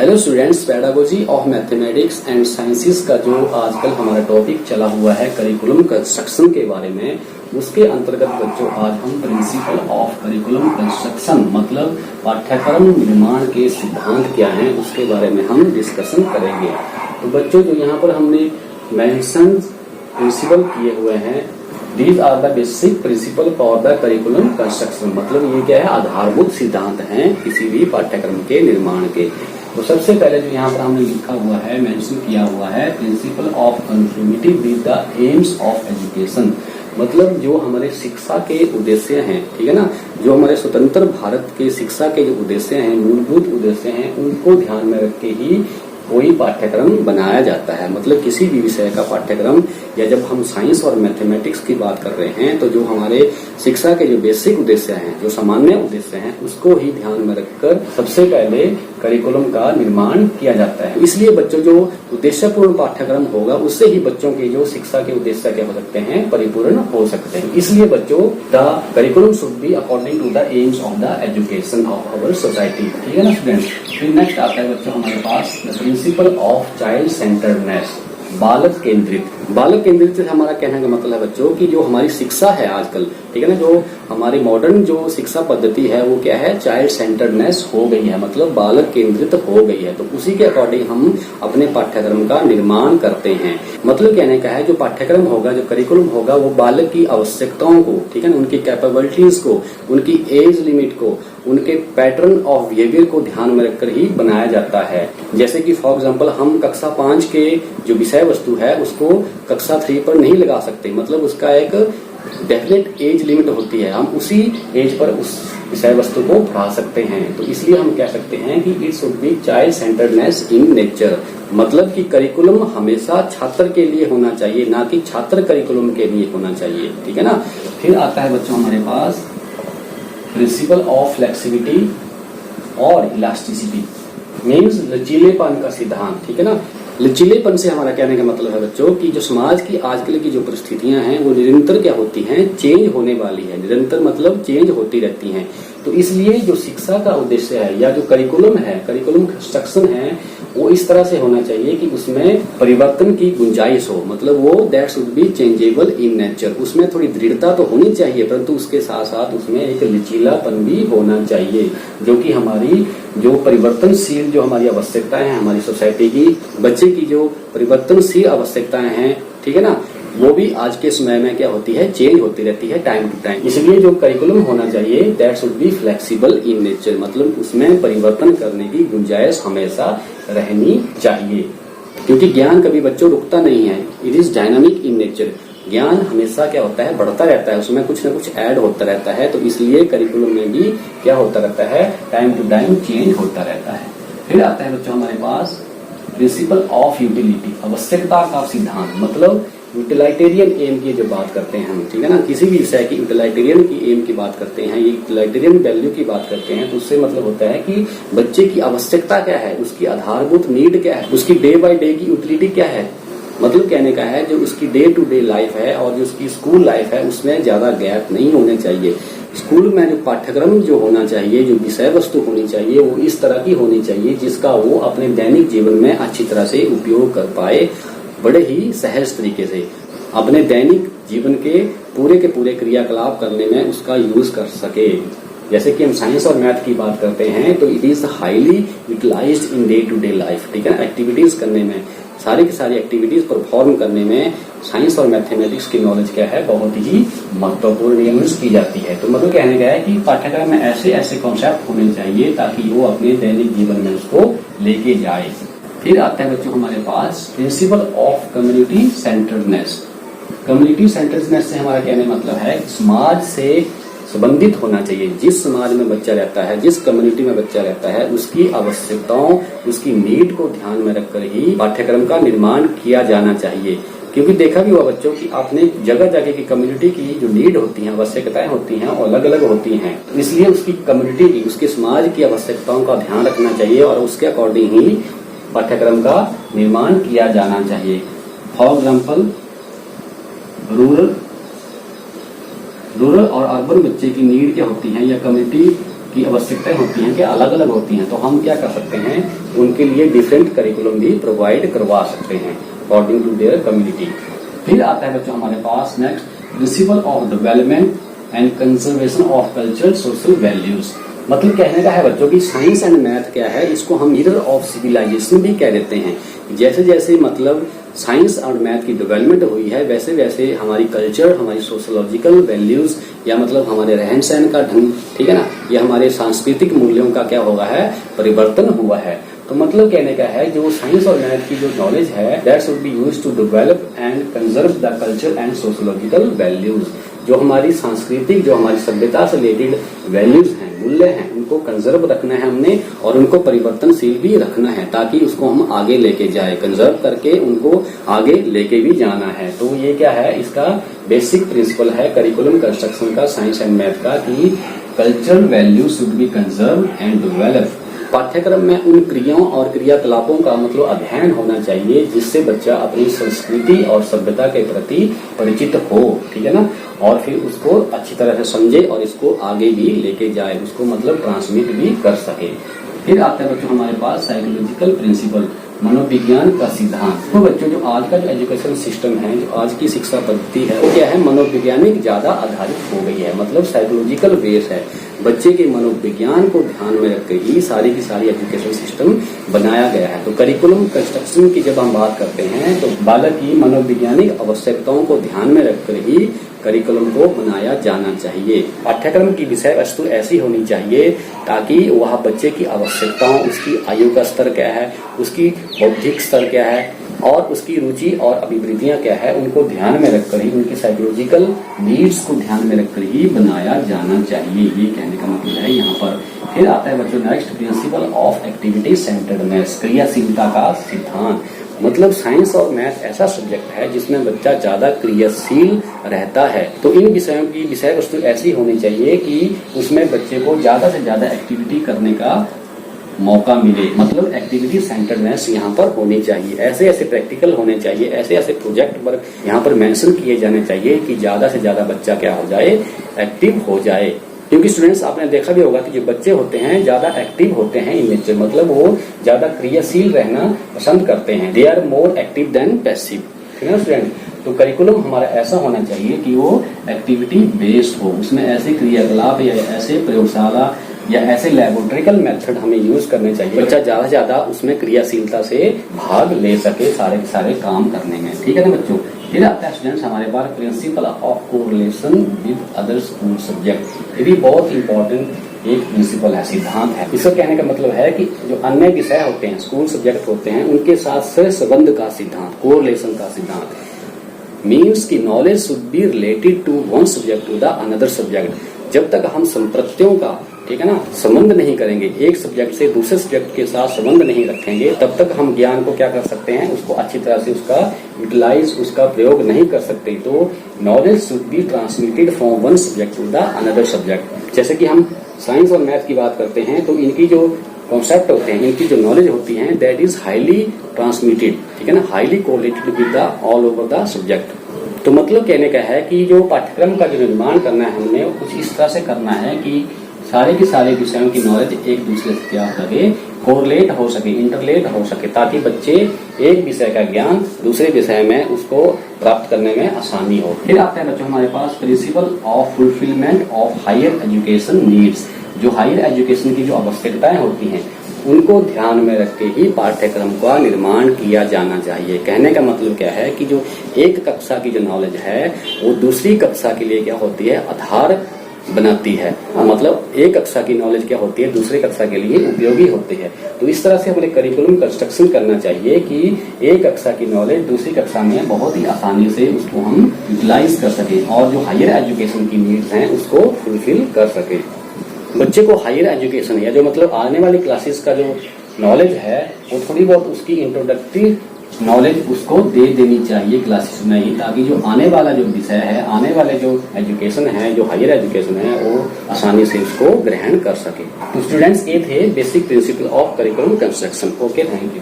Hello students, pedagogy of mathematics and sciences का जो आजकल हमारा टॉपिक चला हुआ है करिकुलम कंस्ट्रक्शन के बारे में, उसके अंतर्गत बच्चों आज हम प्रिंसिपल ऑफ करिकुलम कंस्ट्रक्शन मतलब पाठ्यक्रम निर्माण के सिद्धांत क्या हैं उसके बारे में हम डिस्कशन करेंगे। तो बच्चों जो यहाँ पर हमने मेंशन प्रिंसिपल किए हुए हैं, these are the basic principle for the curriculum construction, मतलब ये क्या है, आधारभूत सिद्धांत हैं किसी भी पाठ्यक्रम के निर्माण के। तो सबसे पहले जो यहाँ पर हमने लिखा हुआ है, मेंशन किया हुआ है, principle of conformity with the aims of education, मतलब जो हमारे शिक्षा के उद्देश्य हैं, ठीक है ना, जो हमारे स्वतंत्र भारत के शिक्षा के जो उद्देश्य हैं, मूलभूत उद्देश्य हैं, उनको ध्यान में रख के ही कोई पाठ्यक्रम बनाया जाता है। मतलब किसी भी विषय का पाठ्यक्रम, या जब हम साइंस और मैथमेटिक्स की बात कर रहे हैं तो जो हमारे शिक्षा के जो बेसिक उद्देश्य हैं, जो सामान्य उद्देश्य हैं, उसको ही ध्यान में रखकर सबसे पहले करिकुलम का निर्माण किया जाता है। इसलिए बच्चों जो उद्देश्यपूर्ण पाठ्यक्रम होगा उससे ही बच्चों के जो शिक्षा के उद्देश्य क्या हो सकते हैं, परिपूर्ण हो सकते हैं। इसलिए बच्चों the curriculum should be according to the aims of the education of our society, ठीक है ना स्टूडेंट्स। फिर नेक्स्ट आता है बच्चों हमारे पास प्रिंसिपल ऑफ चाइल्ड सेंटर्डनेस, बालक केंद्रित। बालक केंद्रित से हमारा कहने का मतलब है बच्चों कि जो हमारी शिक्षा है आजकल, ठीक है ना, जो हमारी मॉडर्न जो शिक्षा पद्धति है वो क्या है, चाइल्ड सेंटर्डनेस हो गई है, मतलब बालक केंद्रित हो गई है। तो उसी के अकॉर्डिंग हम अपने पाठ्यक्रम का निर्माण करते हैं। मतलब कहने का है जो पाठ्यक्रम होगा, जो करिकुलम होगा, वो बालक की आवश्यकताओं को, ठीक है ना, उनकी कैपेबिलिटीज को, उनकी एज लिमिट को, उनके पैटर्न ऑफ बिहेवियर को ध्यान में रखकर ही बनाया जाता है। जैसे कि फॉर एग्जांपल हम कक्षा 5 के जो विषय वस्तु है उसको कक्षा 3 पर नहीं लगा सकते, मतलब उसका एक डेफिनेट एज लिमिट होती है, हम उसी एज पर उस विषय वस्तु को पढ़ा सकते हैं। तो इसलिए हम कह सकते हैं कि it should be child centredness in nature, मतलब कि करिकुलम हमेशा छात्र के लिए होना चाहिए, ना कि छात्र करिकुलम के लिए होना चाहिए, ठीक है ना। फिर आता है बच्चों हमारे पास प्रिंसिपल ऑफ फ्लेक्सिबिलिटी और इलास्टिसिटी, मीन्स लचीलेपन का सिद्धांत, ठीक है ना। लचीलेपन से हमारा कहने का मतलब है बच्चों कि जो समाज की आजकल की जो परिस्थितियां हैं वो निरंतर क्या होती हैं, चेंज होने वाली है, निरंतर मतलब चेंज होती रहती हैं। तो इसलिए जो शिक्षा का उद्देश्य है या जो करिकुलम है, करिकुलम कंस्ट्रक्शन है, वो इस तरह से होना चाहिए कि उसमें परिवर्तन की गुंजाइश हो, मतलब वो that should B changeable in nature, उसमें थोड़ी दृढ़ता तो होनी चाहिए, परंतु उसके साथ साथ उसमें एक लचीलापन भी होना चाहिए, जो कि हमारी जो परिवर्तनशील जो हमारी आवश्यकताएं हैं, हमारी सोसाइटी की बच्चे की जो परिवर्तनशील आवश्यकताएं हैं, ठीक है ना, वो भी आज के समय में क्या होती है, चेंज होती रहती है टाइम टू टाइम। इसलिए जो करिकुलम होना चाहिए that should be flexible in nature, मतलब उसमें परिवर्तन करने की गुंजाइश हमेशा रहनी चाहिए, क्योंकि ज्ञान कभी बच्चों रुकता नहीं है, it is dynamic in nature. ज्ञान हमेशा क्या होता है, बढ़ता रहता है, उसमें कुछ ना कुछ ऐड होता रहता है। तो इसलिए करिकुलम में भी क्या होता रहता है, टाइम टू टाइम चेंज होता रहता है। फिर आता है बच्चों हमारे पास प्रिंसिपल ऑफ यूटिलिटी, आवश्यकता का सिद्धांत, मतलब यूटिलाइटेरियन एम की जो बात करते हैं हम, ठीक है ना, किसी भी विषय की यूटिलाइटेरियन की एम की बात करते हैं, ये यूटिलाइटेरियन वैल्यू की बात करते हैं, तो उससे मतलब होता है कि बच्चे की आवश्यकता क्या है, उसकी आधारभूत नीड क्या है, उसकी डे बाय डे की यूटिलिटी क्या है। मतलब कहने का है जो उसकी डे टू डे लाइफ है और जो उसकी स्कूल लाइफ है उसमें ज्यादा गैप नहीं होने चाहिए। स्कूल में जो पाठ्यक्रम जो होना चाहिए, जो विषय वस्तु होनी चाहिए, वो इस तरह की होनी चाहिए जिसका वो अपने दैनिक जीवन में अच्छी तरह से उपयोग कर पाए, बड़े ही सहज तरीके से अपने दैनिक जीवन के पूरे क्रियाकलाप करने में उसका यूज कर सके। जैसे कि हम साइंस और मैथ की बात करते हैं तो it is highly utilized in day to day life, ठीक है ना। एक्टिविटीज करने में, सारी की सारी एक्टिविटीज परफॉर्म करने में साइंस और मैथमेटिक्स की नॉलेज क्या है, बहुत ही महत्वपूर्ण यूज की जाती है। तो मतलब कहने का है कि पाठ्यक्रम में ऐसे ऐसे कॉन्सेप्ट होने चाहिए ताकि वो अपने दैनिक जीवन में उसको लेके जाए। फिर आता है बच्चों हमारे पास principle of community centredness. Community centredness से हमारा कहने मतलब है समाज से संबंधित होना चाहिए। जिस समाज में बच्चा रहता है, जिस कम्युनिटी में बच्चा रहता है, उसकी आवश्यकताओं, उसकी नीड को ध्यान में रखकर ही पाठ्यक्रम का निर्माण किया जाना चाहिए। क्योंकि देखा भी हुआ बच्चों कि आपने जगह जगह की कम्युनिटी की जो नीड होती है, आवश्यकताएं होती हैं, वो अलग अलग होती हैं। तो इसलिए उसकी कम्युनिटी की, उसके समाज की आवश्यकताओं का ध्यान रखना चाहिए और उसके अकॉर्डिंग ही पाठ्यक्रम का निर्माण किया जाना चाहिए। फॉर एग्जाम्पल रूरल और अर्बन बच्चे की नीड क्या होती है या कम्युनिटी की आवश्यकताएं होती हैं कि अलग अलग होती हैं, तो हम क्या कर सकते हैं, उनके लिए डिफरेंट करिकुलम भी प्रोवाइड करवा सकते हैं अकॉर्डिंग टू देयर कम्युनिटी। फिर आता है बच्चों हमारे पास next principle of development and conservation of cultural social values. मतलब कहने का है बच्चों की साइंस एंड मैथ क्या है, इसको हम मिरर ऑफ सिविलाइजेशन भी कह देते हैं। जैसे जैसे मतलब साइंस और मैथ की डेवलपमेंट हुई है, वैसे वैसे हमारी कल्चर, हमारी सोशोलॉजिकल वैल्यूज या मतलब हमारे रहन सहन का ढंग, ठीक है ना, ये हमारे सांस्कृतिक मूल्यों का क्या हुआ है, परिवर्तन हुआ है। तो मतलब कहने का है जो साइंस और मैथ की जो नॉलेज है that should be used to develop and conserve the culture and sociological values. जो हमारी सांस्कृतिक, जो हमारी सभ्यता से रिलेटेड वैल्यूज हैं, मूल्य हैं, उनको कंजर्व रखना है हमने और उनको परिवर्तनशील भी रखना है ताकि उसको हम आगे लेके जाए, कंजर्व करके उनको आगे लेके भी जाना है। तो ये क्या है, इसका बेसिक प्रिंसिपल है करिकुलम कंस्ट्रक्शन का, साइंस एंड मैथ का, कि cultural value should be conserve and develop. पाठ्यक्रम में उन क्रियाओं और क्रियाकलापों का मतलब अध्ययन होना चाहिए जिससे बच्चा अपनी संस्कृति और सभ्यता के प्रति परिचित हो, ठीक है ना, और फिर उसको अच्छी तरह से समझे और इसको आगे भी लेके जाए, उसको मतलब ट्रांसमिट भी कर सके। फिर आता है बच्चों हमारे पास साइकोलॉजिकल प्रिंसिपल, मनोविज्ञान का सिद्धांत। तो बच्चों जो आज का जो एजुकेशन सिस्टम है, जो आज की शिक्षा पद्धति है, वो क्या है, मनोवैज्ञानिक ज्यादा आधारित हो गई है, मतलब साइकोलॉजिकल बेस है। बच्चे के मनोविज्ञान को ध्यान में रखकर ही सारी की सारी एजुकेशन सिस्टम बनाया गया है। तो करिकुलम कंस्ट्रक्शन की जब हम बात करते हैं तो बालक की मनोवैज्ञानिक आवश्यकताओं को ध्यान में रखकर ही करिकुलम को बनाया जाना चाहिए। पाठ्यक्रम की विषय वस्तु ऐसी होनी चाहिए ताकि वह बच्चे की आवश्यकताओं, उसकी आयु का स्तर क्या है, उसकी बौद्धिक स्तर क्या है और उसकी रुचि और अभिवृत्तियां क्या है, उनको ध्यान में रखकर ही, उनकी साइकोलॉजिकल नीड्स को ध्यान में रखकर ही बनाया जाना चाहिए। ये कहने का मतलब है यहाँ पर। फिर आता है बच्चों next principle of activity centredness, क्रियाशीलता का सिद्धांत। मतलब साइंस और मैथ ऐसा सब्जेक्ट है जिसमें बच्चा ज्यादा क्रियाशील रहता है। तो इन विषयों की विषय वस्तु ऐसी होनी चाहिए कि उसमें बच्चे को ज्यादा से ज्यादा एक्टिविटी करने का मौका मिले, मतलब एक्टिविटी सेंटर्डनेस यहाँ पर होनी चाहिए। ऐसे ऐसे प्रैक्टिकल होने चाहिए, ऐसे ऐसे प्रोजेक्ट पर यहाँ पर मेंशन किए जाने चाहिए कि ज्यादा से ज्यादा बच्चा क्या हो जाए, एक्टिव हो जाए। क्योंकि स्टूडेंट्स आपने देखा भी होगा कि जो बच्चे होते हैं ज्यादा एक्टिव होते हैं इन नेचर, मतलब वो ज्यादा क्रियाशील रहना पसंद करते हैं। They are more active than passive, ठीक है ना स्टूडेंट। तो करिकुलम हमारा ऐसा होना चाहिए कि वो एक्टिविटी बेस्ड हो, उसमें ऐसे क्रियाकलाप या ऐसे प्रयोगशाला या ऐसे लैबोरेटरिकल मेथड हमें यूज करने चाहिए, बच्चा ज्यादा से ज्यादा उसमें क्रियाशीलता से भाग ले सके सारे के सारे काम करने में, ठीक है ना बच्चों। फिर आता है स्टूडेंट्स हमारे पास principle of correlation with other school subject. ये भी बहुत इंपॉर्टेंट एक प्रिंसिपल है, सिद्धांत है। इसका कहने का मतलब है कि जो अन्य विषय होते हैं, स्कूल सब्जेक्ट होते हैं, उनके साथ सहसंबंध का सिद्धांत, कोरिलेशन का सिद्धांत मीन्स की knowledge should be related to one subject to the another subject. जब तक हम संप्रत्यों का, ठीक है ना, संबंध नहीं करेंगे, एक सब्जेक्ट से दूसरे सब्जेक्ट के साथ संबंध नहीं रखेंगे, तब तक हम ज्ञान को क्या कर सकते हैं, उसको अच्छी तरह से उसका यूटिलाइज, उसका प्रयोग नहीं कर सकते। तो knowledge should be transmitted from one subject to the another subject. जैसे कि हम साइंस और मैथ की बात करते हैं तो इनकी जो कॉन्सेप्ट होते हैं, इनकी जो नॉलेज होती है दैट इज हाईली ट्रांसमिटेड, ठीक है ना, highly correlated with the all over the subject. तो मतलब कहने का है कि जो पाठ्यक्रम का जो निर्माण करना है हमने, कुछ इस तरह से करना है कि सारे के सारे विषयों की नॉलेज एक दूसरे से क्या हो सके, कोरिलेट हो सके, इंटरलेट हो सके, ताकि बच्चे एक विषय का ज्ञान दूसरे विषय में उसको प्राप्त करने में आसानी हो। फिर आते हैं बच्चों हमारे पास principle of fulfilment of higher education needs. जो हायर एजुकेशन की जो आवश्यकताएं होती हैं उनको ध्यान में रख के ही पाठ्यक्रम का निर्माण किया जाना चाहिए। कहने का मतलब क्या है कि जो एक कक्षा की जो नॉलेज है वो दूसरी कक्षा के लिए क्या होती है, आधार बनाती है। मतलब एक कक्षा की नॉलेज क्या होती है, दूसरे कक्षा के लिए उपयोगी होती है। तो इस तरह से हमें करिकुलम कंस्ट्रक्शन करना चाहिए कि एक कक्षा की नॉलेज दूसरी कक्षा में बहुत ही आसानी से उसको हम यूटिलाइज कर सके और जो हायर एजुकेशन की नीड्स हैं उसको फुलफिल कर सके। बच्चे को हायर एजुकेशन या जो मतलब आने वाली क्लासेस का जो नॉलेज है वो थोड़ी बहुत उसकी इंट्रोडक्टरी नॉलेज उसको दे देनी चाहिए क्लासेस में ही, ताकि जो आने वाला जो विषय है, आने वाले जो एजुकेशन है, जो हायर एजुकेशन है, वो आसानी से उसको ग्रहण कर सके। तो स्टूडेंट्स ये थे basic principle of curriculum construction. Okay, thank you.